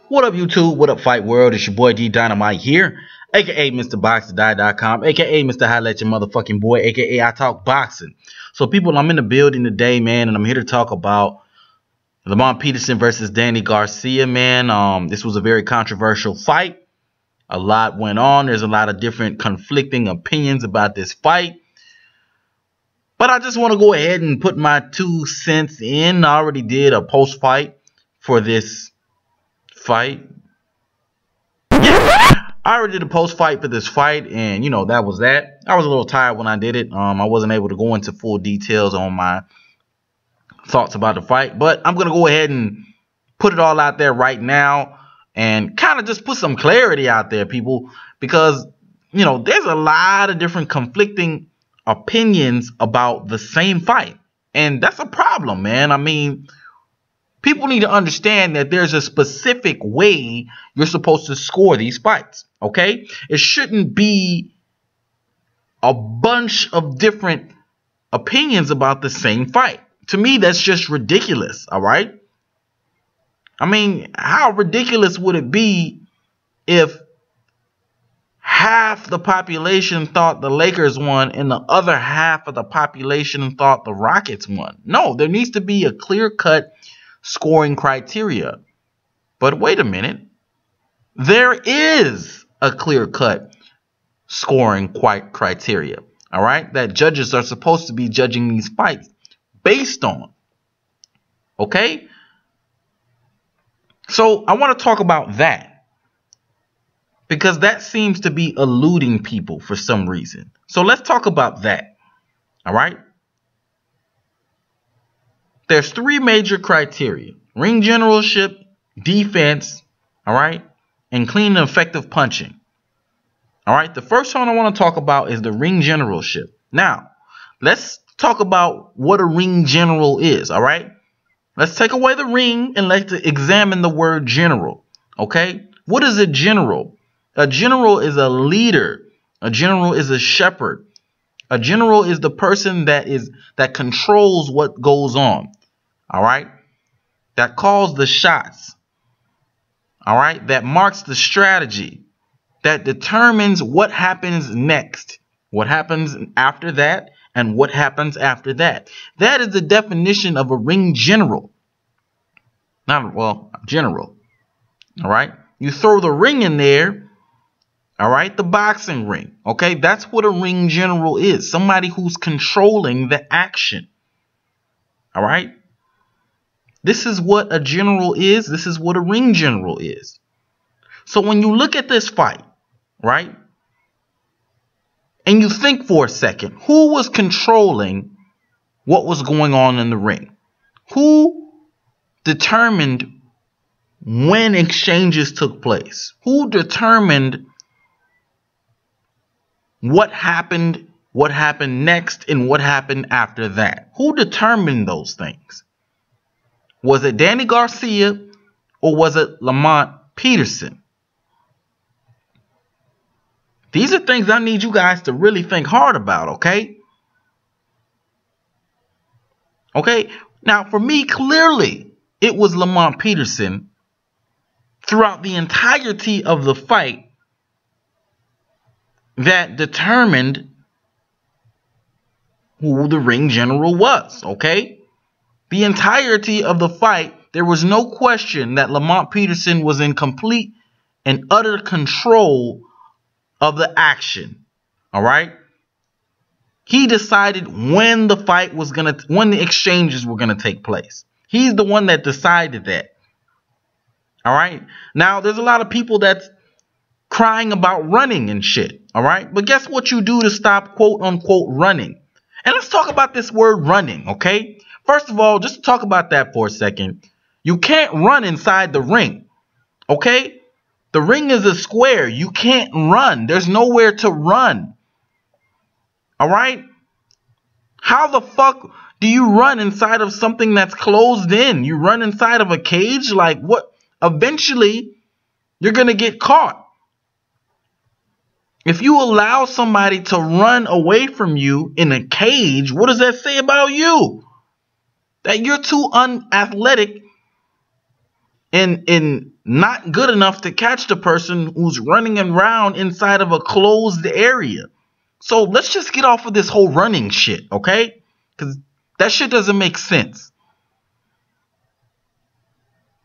What up, YouTube? What up, Fight World? It's your boy D Dynamite here, aka Mr. BoxToDie.com, aka Mr. Holla at Your Motherfucking Boy, aka I Talk Boxing. So, people, I'm in the building today, man, and I'm here to talk about Lamont Peterson versus Danny Garcia, man. This was a very controversial fight. A lot went on. There's a lot of different conflicting opinions about this fight. But I just want to go ahead and put my 2 cents in. I already did a post-fight for this fight. I already did a post-fight for this fight, and, you know, that was that. I was a little tired when I did it. I wasn't able to go into full details on my thoughts about the fight. But I'm going to go ahead and put it all out there right now and kind of just put some clarity out there, people. Because, you know, there's a lot of different conflicting opinions about the same fight. And that's a problem, man. I mean, people need to understand that there's a specific way you're supposed to score these fights, okay? It shouldn't be a bunch of different opinions about the same fight. To me, that's just ridiculous, all right? I mean, how ridiculous would it be if half the population thought the Lakers won and the other half of the population thought the Rockets won? No, there needs to be a clear-cut scoring criteria. But wait a minute. There is a clear-cut scoring criteria, all right, that judges are supposed to be judging these fights based on. Okay? So I want to talk about that, because that seems to be eluding people for some reason. So let's talk about that. All right? There's 3 major criteria: ring generalship, defense, all right, and clean and effective punching. All right? The first one I want to talk about is the ring generalship. Now, let's talk about what a ring general is, all right? Let's take away the ring and let's examine the word general, okay? What is a general? A general is a leader. A general is a shepherd. A general is the person that controls what goes on, all right? That calls the shots, all right? That marks the strategy, that determines what happens next, what happens after that, and what happens after that. That is the definition of a ring general. General, all right? You throw the ring in there, all right, the boxing ring, okay? That's what a ring general is, somebody who's controlling the action, all right? This is what a general is. This is what a ring general is. So when you look at this fight, right, and you think for a second, who was controlling what was going on in the ring? Who determined when exchanges took place? Who determined what happened next, and what happened after that? Who determined those things? Was it Danny Garcia or was it Lamont Peterson? These are things I need you guys to really think hard about, okay? Okay? Now, for me, clearly, it was Lamont Peterson throughout the entirety of the fight that determined who the ring general was, okay? The entirety of the fight, there was no question that Lamont Peterson was in complete and utter control of the action, all right? He decided when the fight was when the exchanges were gonna take place. He's the one that decided that, all right? Now, there's a lot of people that's crying about running and shit, all right? But guess what you do to stop quote-unquote running? And let's talk about this word running, okay? First of all, just to talk about that for a second, you can't run inside the ring, okay? The ring is a square. You can't run. There's nowhere to run. All right? How the fuck do you run inside of something that's closed in? You run inside of a cage? Like what? Eventually, you're going to get caught. If you allow somebody to run away from you in a cage, what does that say about you? That you're too unathletic and not good enough to catch the person who's running around inside of a closed area. So let's just get off of this whole running shit, okay? Because that shit doesn't make sense.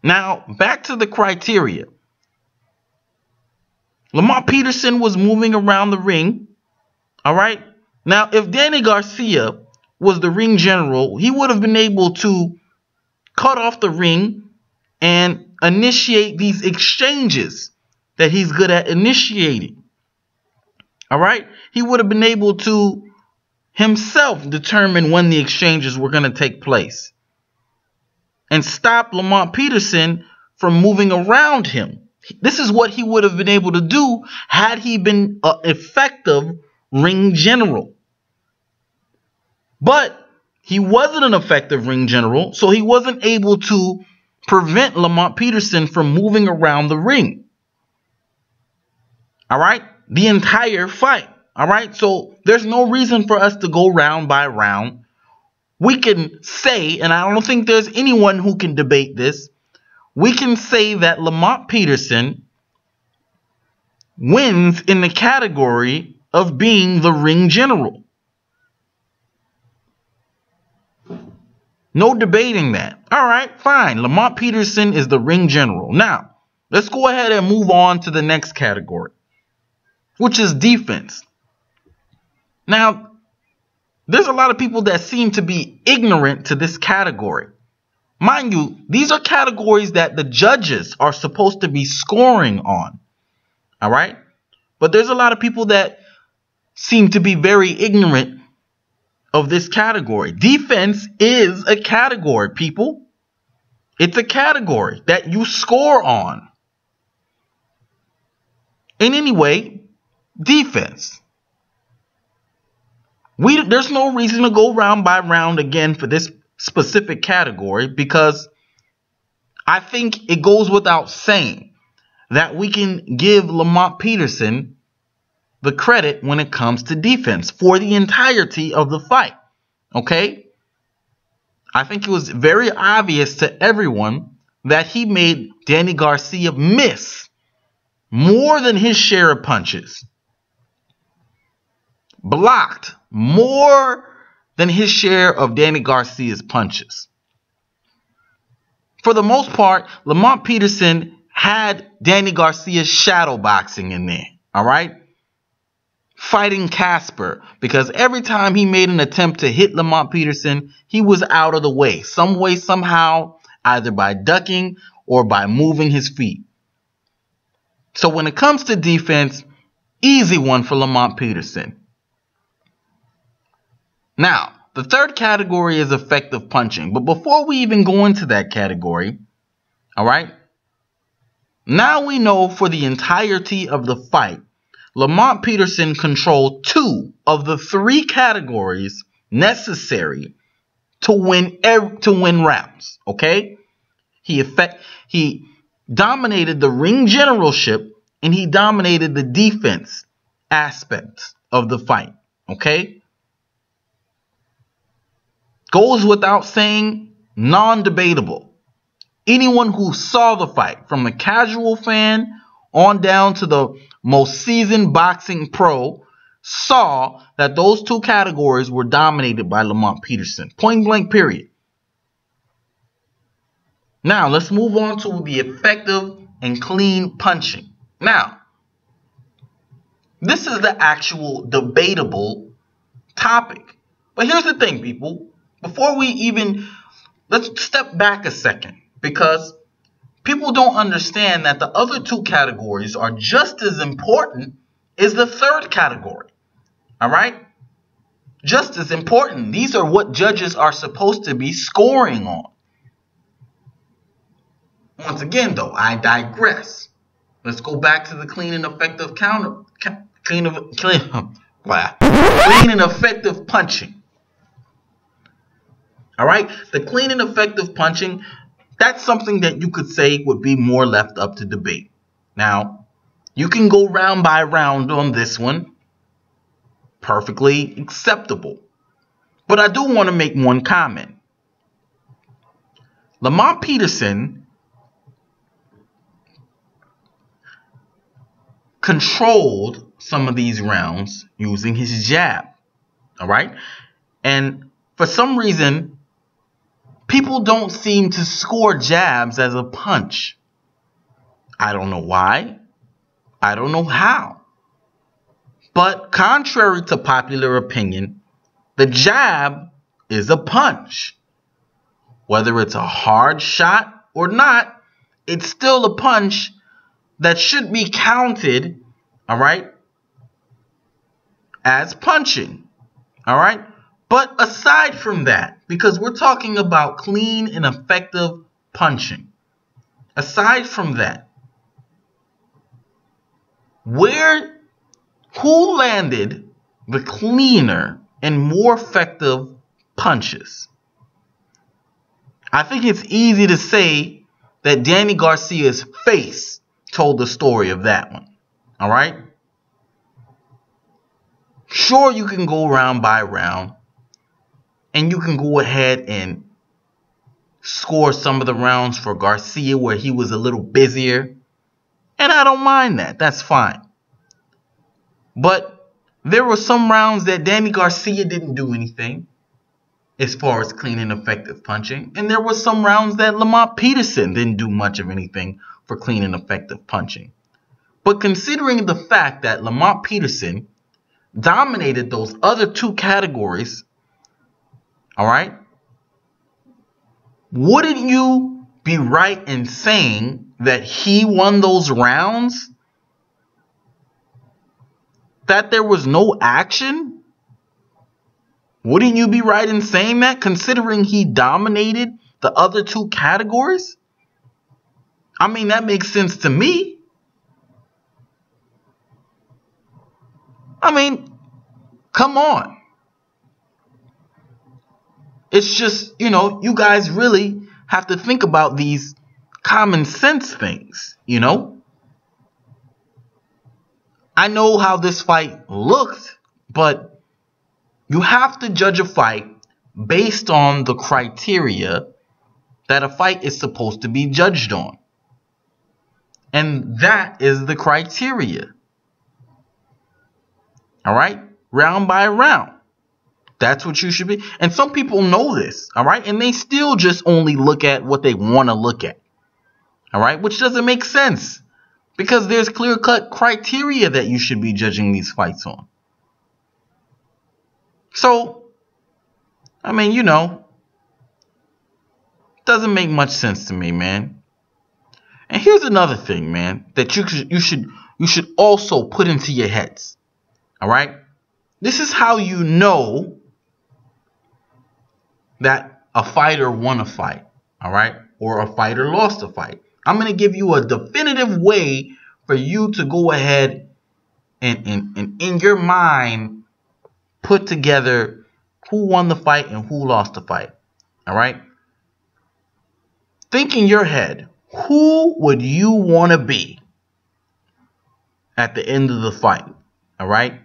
Now, back to the criteria. Lamont Peterson was moving around the ring, all right? Now, if Danny Garcia was the ring general, he would have been able to cut off the ring and initiate these exchanges that he's good at initiating. All right? He would have been able to himself determine when the exchanges were going to take place and stop Lamont Peterson from moving around him. This is what he would have been able to do had he been an effective ring general. But he wasn't an effective ring general, so he wasn't able to prevent Lamont Peterson from moving around the ring. All right? The entire fight. All right? So there's no reason for us to go round by round. We can say, and I don't think there's anyone who can debate this, we can say that Lamont Peterson wins in the category of being the ring general. No debating that. All right, fine. Lamont Peterson is the ring general. Now, let's go ahead and move on to the next category, which is defense. Now, there's a lot of people that seem to be ignorant to this category. Mind you, these are categories that the judges are supposed to be scoring on. All right? But there's a lot of people that seem to be very ignorant of this category. Defense is a category, people. It's a category that you score on. And anyway, defense. There's no reason to go round by round again for this specific category, because I think it goes without saying that we can give Lamont Peterson the credit when it comes to defense for the entirety of the fight. Okay? I think it was very obvious to everyone that he made Danny Garcia miss more than his share of punches. Blocked more than his share of Danny Garcia's punches. For the most part, Lamont Peterson had Danny Garcia's shadow boxing in there. All right? Fighting Casper, because every time he made an attempt to hit Lamont Peterson, he was out of the way, some way, somehow, either by ducking or by moving his feet. So when it comes to defense, easy one for Lamont Peterson. Now, the third category is effective punching. But before we even go into that category, all right, now we know for the entirety of the fight, Lamont Peterson controlled 2 of the 3 categories necessary to win rounds. Okay, he dominated the ring generalship and he dominated the defense aspects of the fight. Okay. Goes without saying, non-debatable. Anyone who saw the fight, from the casual fan on down to the most seasoned boxing pro, saw that those 2 categories were dominated by Lamont Peterson. Point blank, period. Now, let's move on to the effective and clean punching. Now, this is the actual debatable topic. But here's the thing, people. Before we even, let's step back a second, because people don't understand that the other 2 categories are just as important as the third category. All right? Just as important. These are what judges are supposed to be scoring on. Once again, though, I digress. Let's go back to the clean and effective clean and effective punching. All right, the clean and effective punching, that's something that you could say would be more left up to debate. Now, you can go round by round on this one. Perfectly acceptable. But I do want to make one comment. Lamont Peterson controlled some of these rounds using his jab. All right? And for some reason, people don't seem to score jabs as a punch. I don't know why. I don't know how. But contrary to popular opinion, the jab is a punch. Whether it's a hard shot or not, it's still a punch that should be counted, all right, as punching, all right? But aside from that, because we're talking about clean and effective punching, aside from that, who landed the cleaner and more effective punches? I think it's easy to say that Danny Garcia's face told the story of that one. All right? Sure, you can go round by round, and you can go ahead and score some of the rounds for Garcia where he was a little busier. And I don't mind that. That's fine. But there were some rounds that Danny Garcia didn't do anything as far as clean and effective punching. And there were some rounds that Lamont Peterson didn't do much of anything for clean and effective punching. But considering the fact that Lamont Peterson dominated those other two categories, all right, wouldn't you be right in saying that he won those rounds? That there was no action? Wouldn't you be right in saying that, considering he dominated the other two categories? I mean, that makes sense to me. I mean, come on. It's just, you guys really have to think about these common sense things, I know how this fight looked, but you have to judge a fight based on the criteria that a fight is supposed to be judged on. And that is the criteria. All right? Round by round. That's what you should be. And some people know this. All right? And they still just only look at what they want to look at. All right? Which doesn't make sense. Because there's clear-cut criteria that you should be judging these fights on. So, I mean, doesn't make much sense to me, man. And here's another thing, man, that you should also put into your heads. All right? This is how you know that a fighter won a fight, all right? Or a fighter lost a fight. I'm going to give you a definitive way for you to go ahead and in your mind put together who won the fight and who lost the fight. All right? Think in your head, who would you want to be at the end of the fight? All right?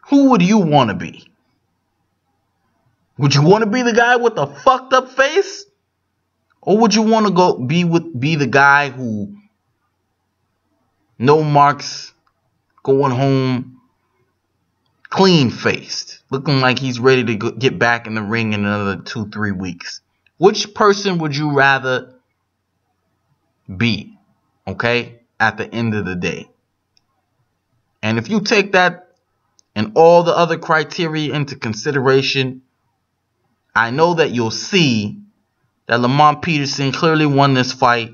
Who would you want to be? Would you want to be the guy with the fucked up face? Or would you want to be the guy who no marks, going home clean faced, looking like he's ready to get back in the ring in another 2-3 weeks? Which person would you rather be, okay, at the end of the day? And if you take that and all the other criteria into consideration, I know that you'll see that Lamont Peterson clearly won this fight.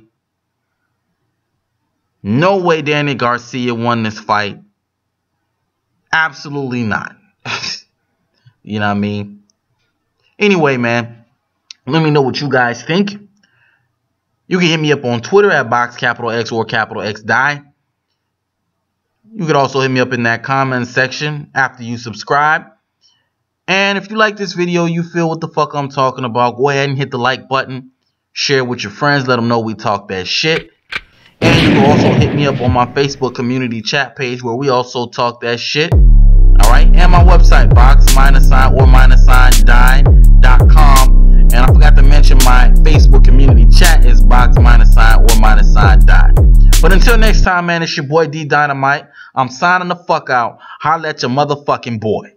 No way Danny Garcia won this fight. Absolutely not. You know what I mean? Anyway, man, let me know what you guys think. You can hit me up on Twitter at BoxX or XDie. You could also hit me up in that comment section after you subscribe. And if you like this video, you feel what the fuck I'm talking about, go ahead and hit the like button. Share with your friends. Let them know we talk that shit. And you can also hit me up on my Facebook community chat page where we also talk that shit. Alright? And my website, box-die.com. And I forgot to mention my Facebook community chat is box-die. But until next time, man, it's your boy D Dynamite. I'm signing the fuck out. Holla at your motherfucking boy.